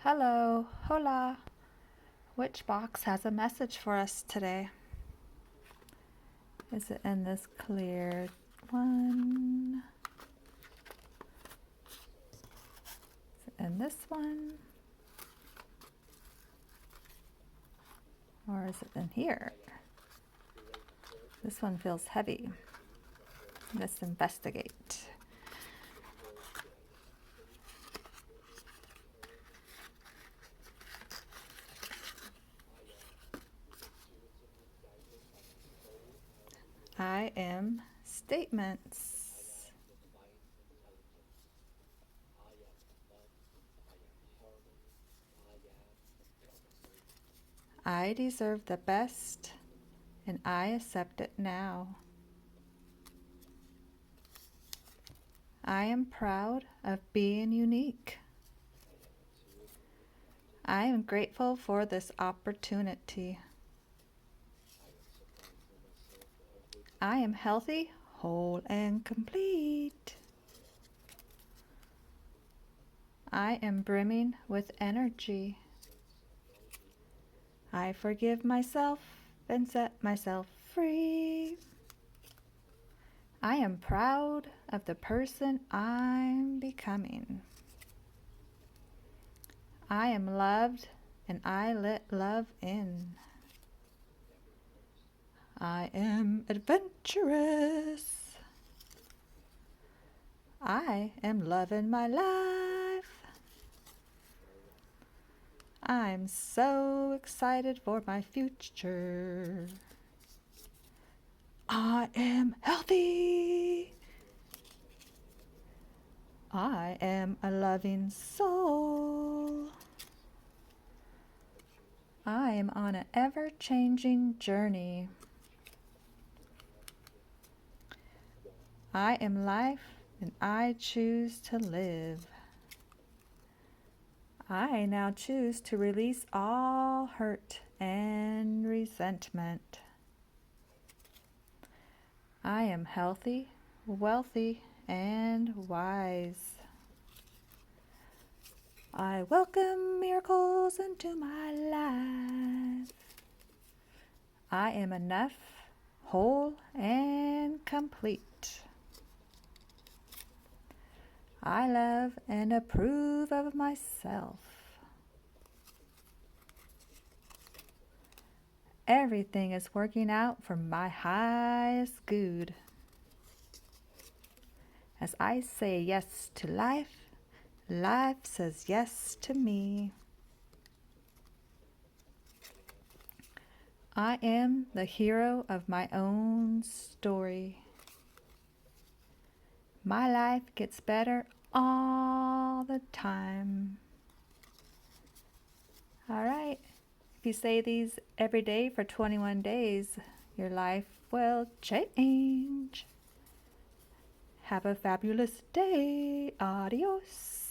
Hello, hola. Which box has a message for us today? Is it in this clear one? Is it in this one? Or is it in here? This one feels heavy. Let's investigate. I am statements. I deserve the best, and I accept it now. I am proud of being unique. I am grateful for this opportunity. I am healthy, whole, and complete. I am brimming with energy. I forgive myself and set myself free. I am proud of the person I'm becoming. I am loved and I let love in. I am adventurous. I am loving my life. I'm so excited for my future. I am healthy. I am a loving soul. I am on an ever-changing journey. I am life and I choose to live. I now choose to release all hurt and resentment. I am healthy, wealthy, and wise. I welcome miracles into my life. I am enough, whole, and complete. I love and approve of myself. Everything is working out for my highest good. As I say yes to life, life says yes to me. I am the hero of my own story. My life gets better all the time. All right. If you say these every day for 21 days, your life will change. Have a fabulous day. Adios.